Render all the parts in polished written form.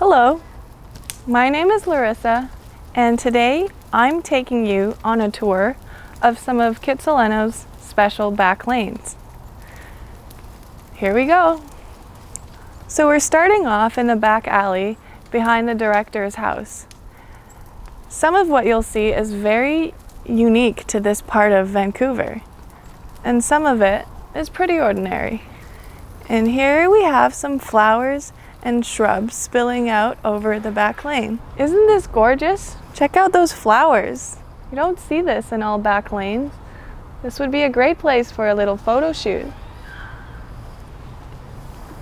Hello, my name is Larissa, and today I'm taking you on a tour of some of Kitsilano's special back lanes. Here we go. So we're starting off in the back alley behind the director's house. Some of what you'll see is very unique to this part of Vancouver, and some of it is pretty ordinary. And here we have some flowers and shrubs spilling out over the back lane. Isn't this gorgeous? Check out those flowers. You don't see this in all back lanes. This would be a great place for a little photo shoot.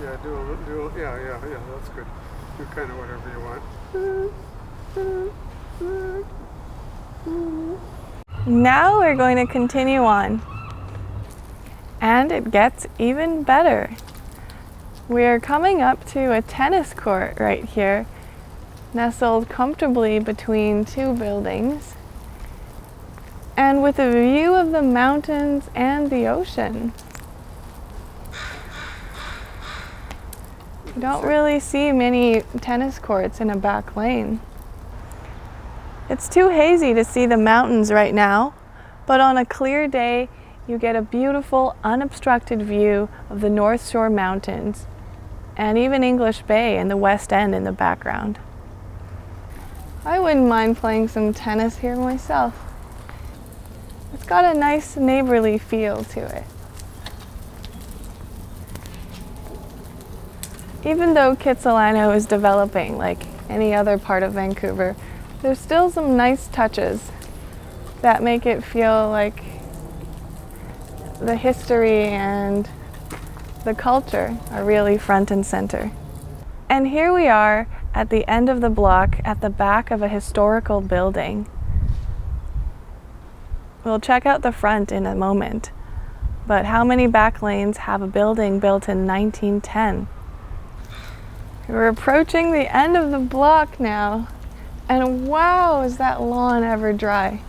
Yeah, yeah, that's good. Do kind of whatever you want. Now we're going to continue on. And it gets even better. We're coming up to a tennis court right here, nestled comfortably between two buildings, and with a view of the mountains and the ocean. You don't really see many tennis courts in a back lane. It's too hazy to see the mountains right now, but on a clear day, you get a beautiful, unobstructed view of the North Shore Mountains and even English Bay and the West End in the background. I wouldn't mind playing some tennis here myself. It's got a nice neighborly feel to it. Even though Kitsilano is developing like any other part of Vancouver, there's still some nice touches that make it feel like the history and the culture are really front and center. And here we are at the end of the block at the back of a historical building. We'll check out the front in a moment, but how many back lanes have a building built in 1910? We're approaching the end of the block now, and wow, is that lawn ever dry.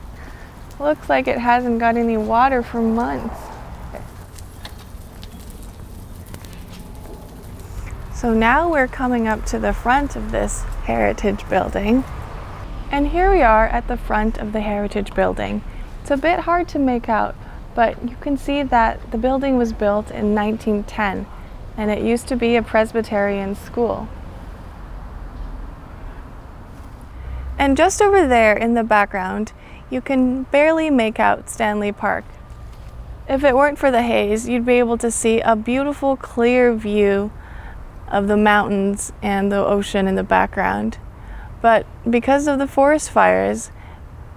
Looks like it hasn't got any water for months. So now we're coming up to the front of this heritage building. And here we are at the front of the heritage building. It's a bit hard to make out, but you can see that the building was built in 1910, and it used to be a Presbyterian school. And just over there in the background, you can barely make out Stanley Park. If it weren't for the haze, you'd be able to see a beautiful, clear view of the mountains and the ocean in the background. But because of the forest fires,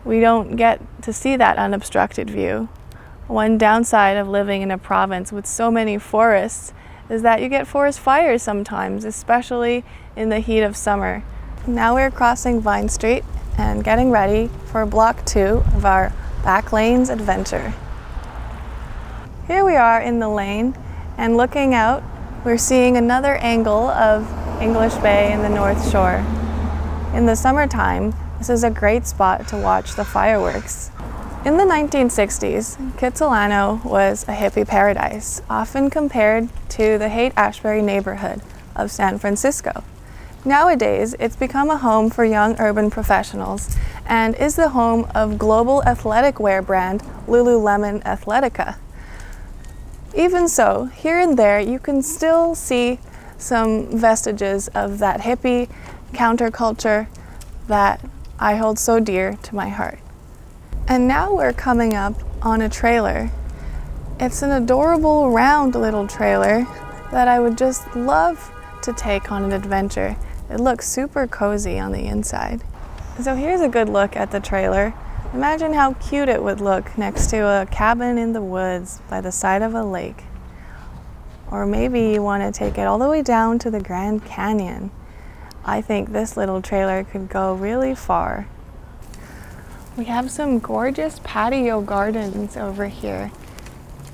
we don't get to see that unobstructed view. One downside of living in a province with so many forests is that you get forest fires sometimes, especially in the heat of summer. Now we're crossing Vine Street and getting ready for block 2 of our back lanes adventure. Here we are in the lane, and looking out, we're seeing another angle of English Bay and the North Shore. In the summertime, this is a great spot to watch the fireworks. In the 1960s, Kitsilano was a hippie paradise, often compared to the Haight-Ashbury neighborhood of San Francisco. Nowadays, it's become a home for young urban professionals and is the home of global athletic wear brand Lululemon Athletica. Even so, here and there, you can still see some vestiges of that hippie counterculture that I hold so dear to my heart. And now we're coming up on a trailer. It's an adorable, round little trailer that I would just love to take on an adventure. It looks super cozy on the inside. So here's a good look at the trailer. Imagine how cute it would look next to a cabin in the woods by the side of a lake. Or maybe you want to take it all the way down to the Grand Canyon. I think this little trailer could go really far. We have some gorgeous patio gardens over here.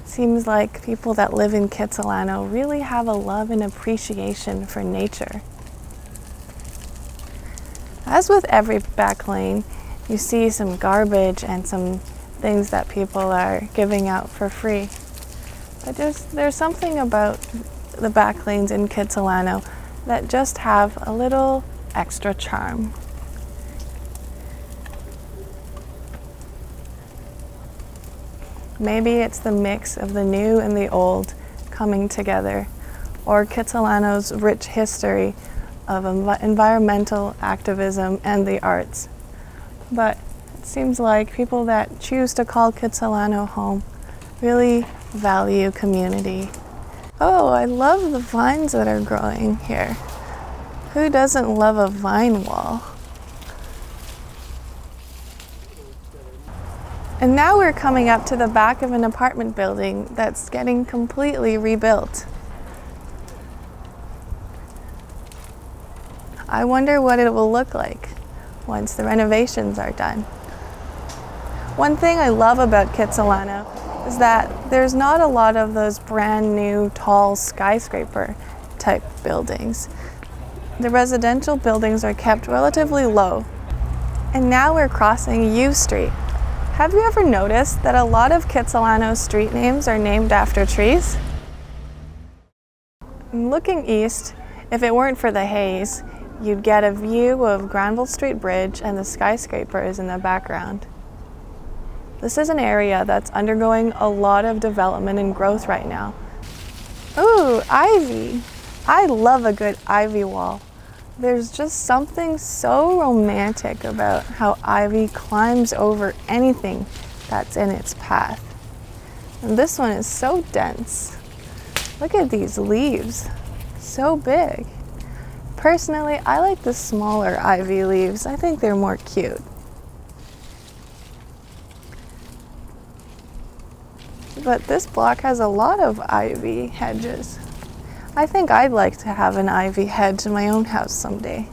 Seems like people that live in Kitsilano really have a love and appreciation for nature. As with every back lane, you see some garbage and some things that people are giving out for free. But there's something about the back lanes in Kitsilano that just have a little extra charm. Maybe it's the mix of the new and the old coming together, or Kitsilano's rich history of environmental activism and the arts. But it seems like people that choose to call Kitsilano home really value community. Oh, I love the vines that are growing here. Who doesn't love a vine wall? And now we're coming up to the back of an apartment building that's getting completely rebuilt. I wonder what it will look like once the renovations are done. One thing I love about Kitsilano is that there's not a lot of those brand new tall skyscraper type buildings. The residential buildings are kept relatively low. And now we're crossing U Street. Have you ever noticed that a lot of Kitsilano street names are named after trees? Looking east, if it weren't for the haze, you'd get a view of Granville Street Bridge and the skyscrapers in the background. This is an area that's undergoing a lot of development and growth right now. Ooh, ivy! I love a good ivy wall. There's just something so romantic about how ivy climbs over anything that's in its path. And this one is so dense. Look at these leaves, so big. Personally, I like the smaller ivy leaves. I think they're more cute. But this block has a lot of ivy hedges. I think I'd like to have an ivy hedge in my own house someday.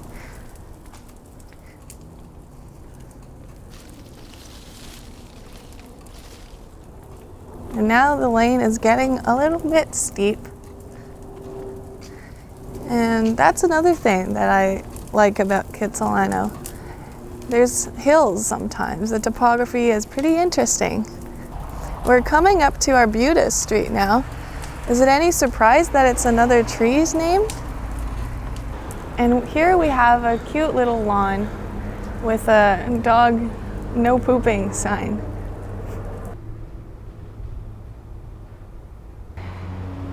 And now the lane is getting a little bit steep. And that's another thing that I like about Kitsilano. There's hills sometimes. The topography is pretty interesting. We're coming up to Arbutus Street now. Is it any surprise that it's another tree's name? And here we have a cute little lawn with a dog no pooping sign.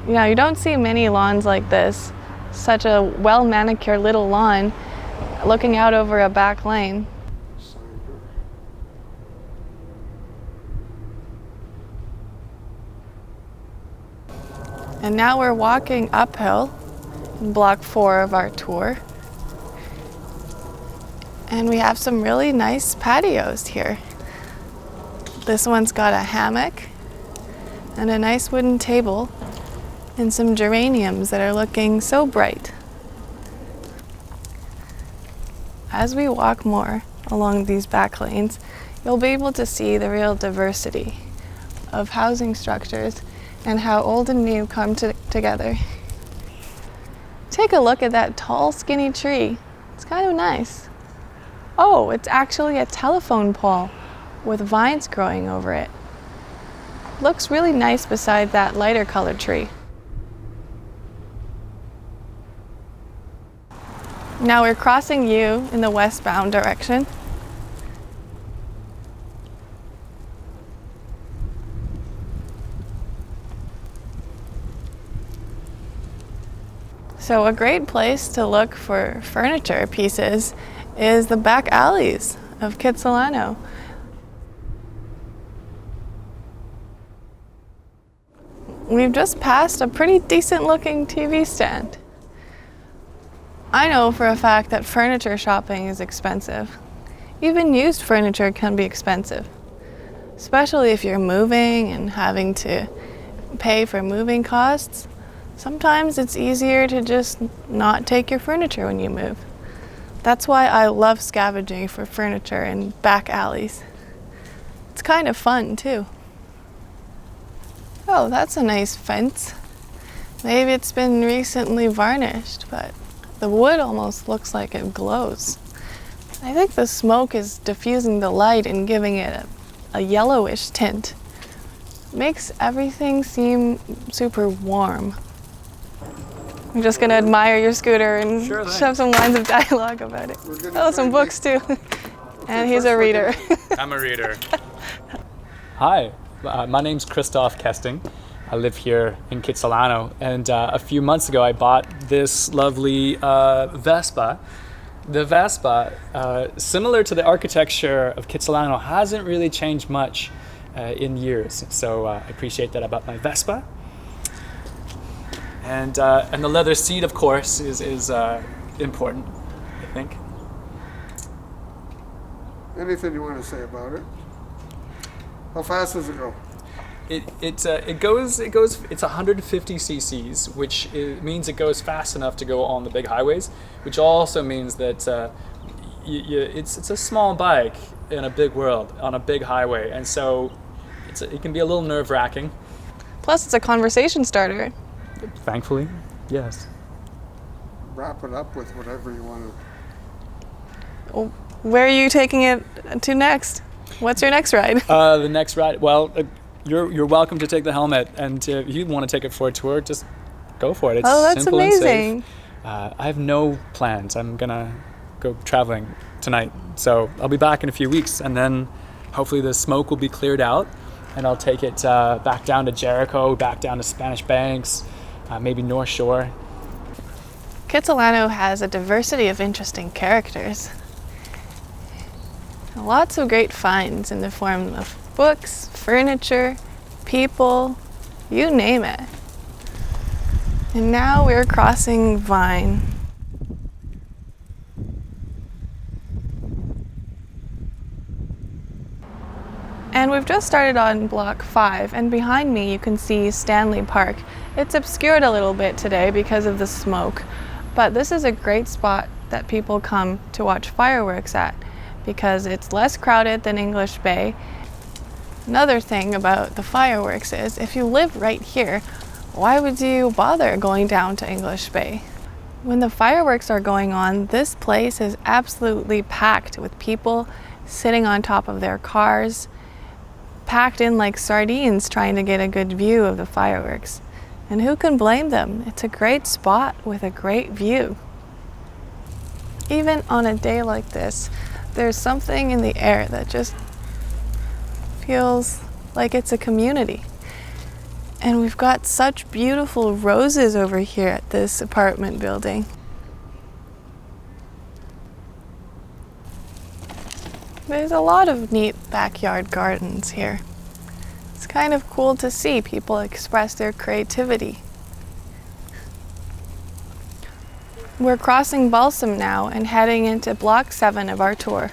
You know, you don't see many lawns like this. Such a well-manicured little lawn looking out over a back lane. And now we're walking uphill in block 4 of our tour. And we have some really nice patios here. This one's got a hammock and a nice wooden table and some geraniums that are looking so bright. As we walk more along these back lanes, you'll be able to see the real diversity of housing structures and how old and new come together. Take a look at that tall, skinny tree. It's kind of nice. Oh, it's actually a telephone pole with vines growing over it. Looks really nice beside that lighter colored tree. Now we're crossing U in the westbound direction. So a great place to look for furniture pieces is the back alleys of Kitsilano. We've just passed a pretty decent looking TV stand. I know for a fact that furniture shopping is expensive. Even used furniture can be expensive, especially if you're moving and having to pay for moving costs. Sometimes it's easier to just not take your furniture when you move. That's why I love scavenging for furniture in back alleys. It's kind of fun too. Oh, that's a nice fence. Maybe it's been recently varnished, but the wood almost looks like it glows. I think the smoke is diffusing the light and giving it a yellowish tint. Makes everything seem super warm. I'm just gonna admire your scooter and Sure thing. shove some lines of dialogue about it. We're gonna Oh, some try books too. And he's first a we're reader. I'm a reader. Hi, my name's Christoph Kesting. I live here in Kitsilano, and a few months ago I bought this lovely Vespa. The Vespa, similar to the architecture of Kitsilano, hasn't really changed much in years. So I appreciate that about my Vespa. And the leather seat, of course, is important, I think. Anything you want to say about it? How fast does it go? It goes. It's 150 cc's, which means it goes fast enough to go on the big highways, which also means that it's a small bike in a big world on a big highway, and so it can be a little nerve-wracking. Plus, it's a conversation starter. Thankfully, yes. Wrap it up with whatever you want to. Where are you taking it to next? What's your next ride? The next ride. Well, you're welcome to take the helmet, and if you want to take it for a tour, just go for it. It's that's simple amazing. and safe. I have no plans. I'm gonna go traveling tonight, so I'll be back in a few weeks, and then hopefully the smoke will be cleared out, and I'll take it back down to Jericho, back down to Spanish Banks, maybe North Shore. Kitsilano has a diversity of interesting characters. Lots of great finds in the form of books, furniture, people, you name it. And now we're crossing Vine. And we've just started on block 5, and behind me you can see Stanley Park. It's obscured a little bit today because of the smoke, but this is a great spot that people come to watch fireworks at because it's less crowded than English Bay. Another thing about the fireworks is if you live right here, why would you bother going down to English Bay? When the fireworks are going on, this place is absolutely packed with people sitting on top of their cars, packed in like sardines trying to get a good view of the fireworks. And who can blame them? It's a great spot with a great view. Even on a day like this, there's something in the air that just feels like it's a community. And we've got such beautiful roses over here at this apartment building. There's a lot of neat backyard gardens here. It's kind of cool to see people express their creativity. We're crossing Balsam now and heading into block 7 of our tour.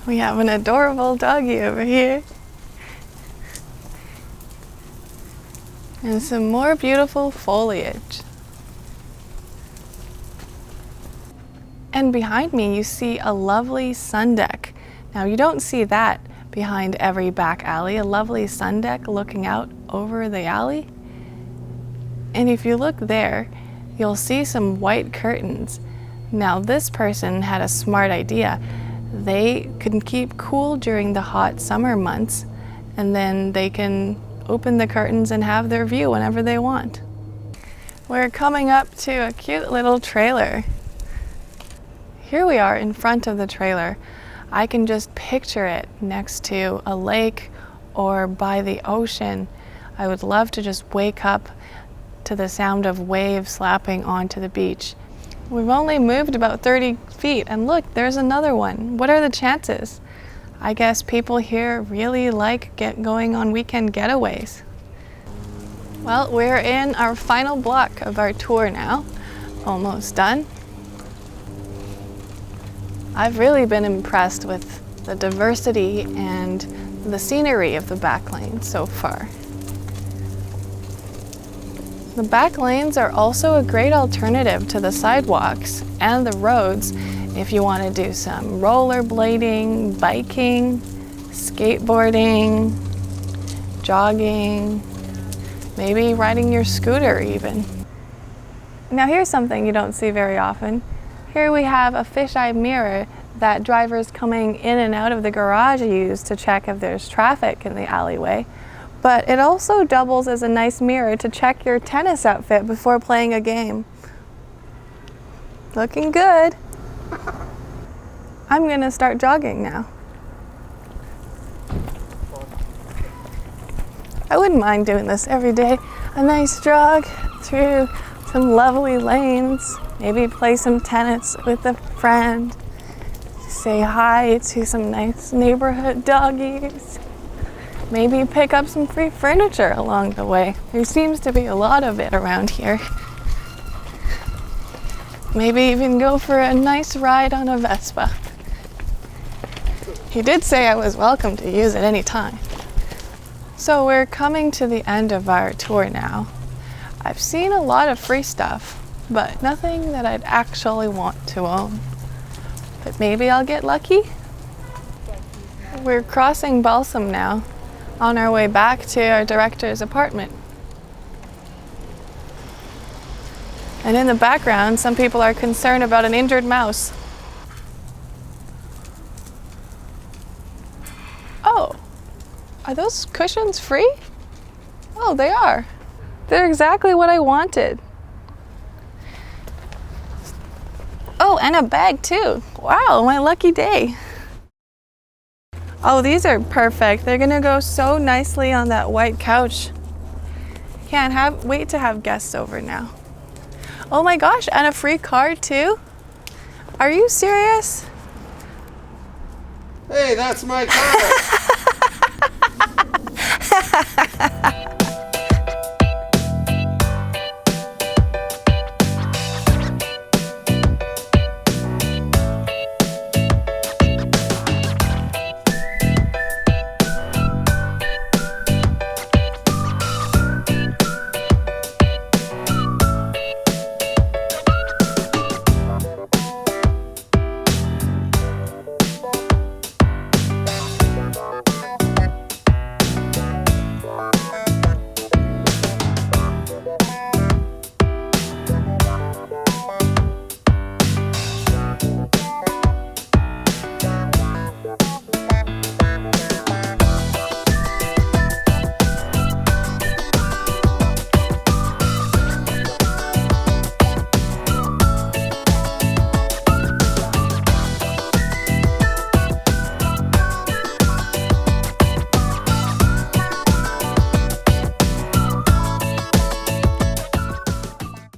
We have an adorable doggy over here. And some more beautiful foliage. And behind me you see a lovely sun deck. Now you don't see that behind every back alley, a lovely sun deck looking out over the alley. And if you look there, you'll see some white curtains. Now this person had a smart idea. They can keep cool during the hot summer months, and then they can open the curtains and have their view whenever they want. We're coming up to a cute little trailer. Here we are in front of the trailer. I can just picture it next to a lake or by the ocean. I would love to just wake up to the sound of waves slapping onto the beach. We've only moved about 30 feet, and look, there's another one. What are the chances? I guess people here really like going on weekend getaways. Well, we're in our final block of our tour now. Almost done. I've really been impressed with the diversity and the scenery of the back lanes so far. The back lanes are also a great alternative to the sidewalks and the roads if you want to do some rollerblading, biking, skateboarding, jogging, maybe riding your scooter even. Now here's something you don't see very often. Here we have a fisheye mirror that drivers coming in and out of the garage use to check if there's traffic in the alleyway. But it also doubles as a nice mirror to check your tennis outfit before playing a game. Looking good. I'm gonna start jogging now. I wouldn't mind doing this every day. A nice jog through some lovely lanes. Maybe play some tennis with a friend. Say hi to some nice neighborhood doggies. Maybe pick up some free furniture along the way. There seems to be a lot of it around here. Maybe even go for a nice ride on a Vespa. He did say I was welcome to use it any time. So we're coming to the end of our tour now. I've seen a lot of free stuff, but nothing that I'd actually want to own. But maybe I'll get lucky. We're crossing Balsam now, on our way back to our director's apartment. And in the background, some people are concerned about an injured mouse. Oh, are those cushions free? Oh, they are. They're exactly what I wanted. Oh, and a bag too. Wow, my lucky day. Oh, these are perfect. They're gonna go so nicely on that white couch. Can't wait to have guests over now. Oh my gosh, and a free card too? Are you serious? Hey, that's my car.